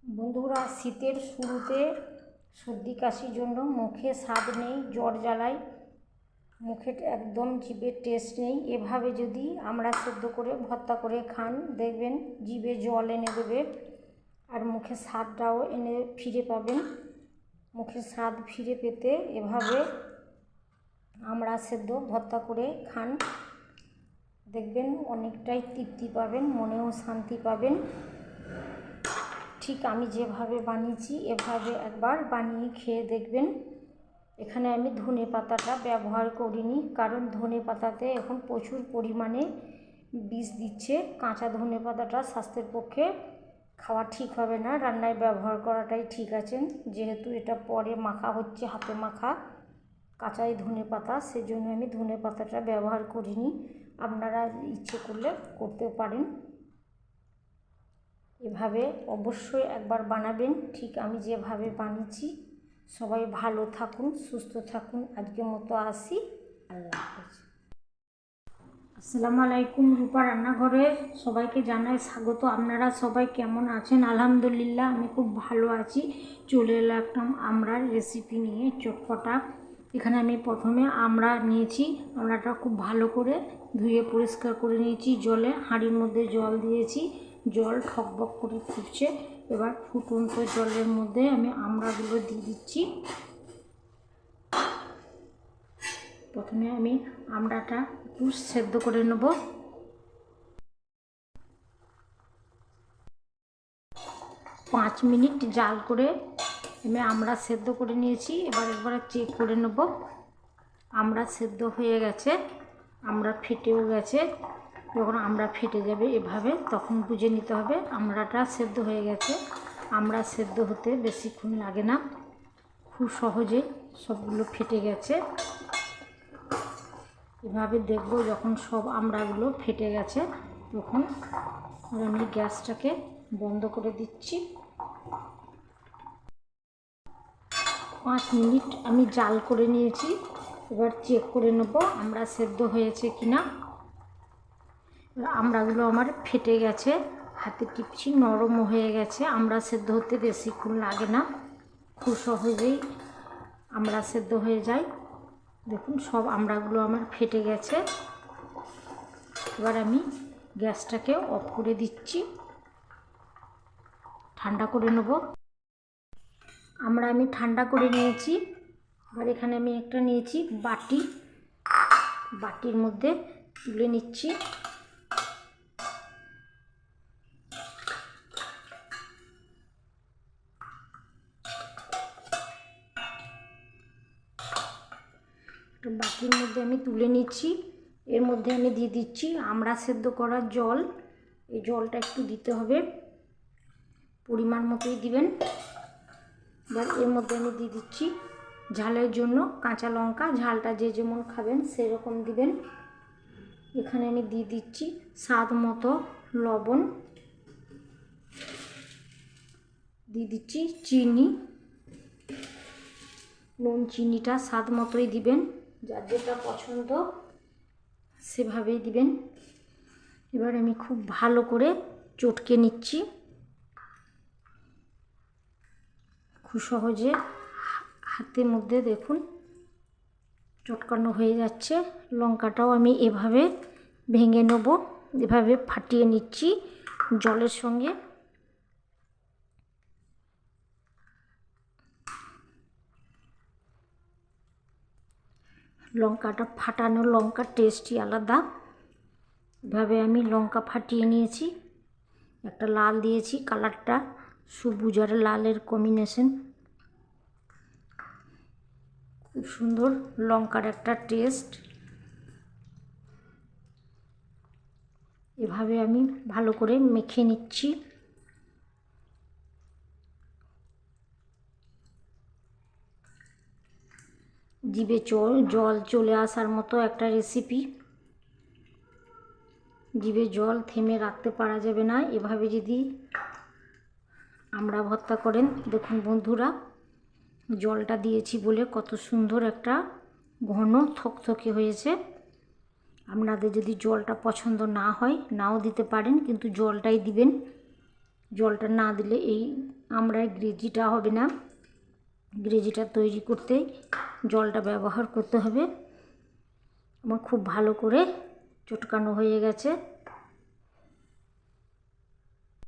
বন্ধুরা, শীতের শুরুতে সর্দি কাশির জন্য মুখে স্বাদ নেই, জ্বর জ্বালায়, মুখে একদম জিভের টেস্ট নেই। এভাবে যদি আমরা সেদ্ধ করে ভর্তা করে খান, দেখবেন জিভে জল এনে দেবে আর মুখে স্বাদটাও এনে ফিরে পাবেন। মুখে স্বাদ ফিরে পেতে এভাবে আমরা সেদ্ধ ভর্তা করে খান, দেখবেন অনেকটাই তৃপ্তি পাবেন, মনেও শান্তি পাবেন। ঠিক আমি যেভাবে বানিয়েছি এভাবে একবার বানিয়ে খেয়ে দেখবেন। এখানে আমি ধনে পাতাটা ব্যবহার করিনি, কারণ ধনে পাতাতে এখন প্রচুর পরিমাণে বিষ দিচ্ছে। কাঁচা ধনে পাতাটা স্বাস্থ্যের পক্ষে খাওয়া ঠিক হবে না, রান্নায় ব্যবহার করাটাই ঠিক আছে। যেহেতু এটা পরে মাখা হচ্ছে, হাতে মাখা কাঁচাই ধনে পাতা, সেজন্য আমি ধনে পাতাটা ব্যবহার করিনি। আপনারা ইচ্ছে করলে করতে পারেন। এভাবে অবশ্যই একবার বানাবেন, ঠিক আমি যেভাবে বানিয়েছি। সবাই ভালো থাকুন, সুস্থ থাকুন। আজকের মতো আসি, আল্লাহ হাফেজ। আসসালামু আলাইকুম। রূপা রান্নাঘরে সবাইকে জানাই স্বাগত। আপনারা সবাই কেমন আছেন? আলহামদুলিল্লাহ আমি খুব ভালো আছি। চলে এলাম একটা আমড়ার রেসিপি নিয়ে, চটপটা। এখানে আমি প্রথমে আমড়া নিয়েছি। আমড়াটা খুব ভালো করে ধুয়ে পরিষ্কার করে নিয়েছি জলে। হাঁড়ির মধ্যে জল দিয়েছি, জল ঠকবক করে ফুটছে। এবার ফুটন্ত জলের মধ্যে আমি আমড়াগুলো দিয়ে দিচ্ছি। প্রথমে আমি আমড়াটা একটু সেদ্ধ করে নেব। 5 মিনিট জাল করে আমি আমড়া সেদ্ধ করে নিয়েছি। এবার একবার চেক করে নেব আমড়া সেদ্ধ হয়ে গেছে, আমড়া ফেটেও গেছে। যখন আমড়া ফেটে যাবে এভাবে, তখন বুঝে নিতে হবে আমড়াটা সেদ্ধ হয়ে গেছে। আমড়া সেদ্ধ হতে বেশিক্ষণ লাগে না, খুব সহজে সবগুলো ফেটে গেছে। এভাবে দেখব যখন সব আমড়াগুলো ফেটে গেছে, তখন আমি গ্যাসটাকে বন্ধ করে দিচ্ছি। 5 মিনিট আমি জাল করে নিয়েছি। এবার চেক করে নেব আমড়া সেদ্ধ হয়েছে কিনা। আমড়াগুলো আমার ফেটে গেছে, হাতে টিপছি, নরমও হয়ে গেছে। আমড়া সেদ্ধ হতে বেশিক্ষণ লাগে না, খুব সহজেই আমড়া সেদ্ধ হয়ে যায়। দেখুন সব আমড়াগুলো আমার ফেটে গেছে। এবার আমি গ্যাসটাকে অফ করে দিচ্ছি, ঠান্ডা করে নেব। আমি ঠান্ডা করে নিয়েছি। আর এখানে আমি একটা নিয়েছি বাটি, বাটির মধ্যে তুলে নিচ্ছি। বাটির মধ্যে আমি তুলে নিচ্ছি। এর মধ্যে আমি দিয়ে দিচ্ছি আমড়া সেদ্ধ করার জল। এই জলটা একটু দিতে হবে, পরিমাণ মতোই দিবেন। এবার এর মধ্যে আমি দিয়ে দিচ্ছি ঝালের জন্য কাঁচা লঙ্কা, ঝালটা যে যেমন খাবেন সেরকম দিবেন। এখানে আমি দিয়ে দিচ্ছি স্বাদ মতো লবণ, দিয়ে দিচ্ছি চিনি। নুন চিনিটা স্বাদ মতোই দিবেন, যার যেটা পছন্দ সেভাবেই দিবেন। এবার আমি খুব ভালো করে চটকে নিচ্ছি, খুব সহজে হাতের মধ্যে দেখুন চটকানো হয়ে যাচ্ছে। লঙ্কাটাও আমি এভাবে ভেঙে নেব, এভাবে ফাটিয়ে নিচ্ছি জলের সঙ্গে। লঙ্কাটা ফাটানো লঙ্কার টেস্টই আলাদা। এভাবে আমি লঙ্কা ফাটিয়ে নিয়েছি। একটা লাল দিয়েছি, কালারটা সবুজ আর লালের কম্বিনেশন, খুব সুন্দর লঙ্কার একটা টেস্ট। এভাবে আমি ভালো করে মেখে নিচ্ছি। জিভে জল চলে আসার মতো একটা রেসিপি। জিভে জল থেমে রাখতে পারা যাবে না এভাবে যদি আমড়া ভর্তা করেন। দেখুন বন্ধুরা, জলটা দিয়েছি বলে কত সুন্দর একটা ঘন থকথকে হয়েছে। আপনাদের যদি জলটা পছন্দ না হয় নাও দিতে পারেন, কিন্তু জলটাই দিবেন। জলটা না দিলে এই আমরা গ্রেভিটা হবে না, গ্রেভিটা তৈরি করতেই জলটা ব্যবহার করতে হবে। আমার খুব ভালো করে চটকানো হয়ে গেছে।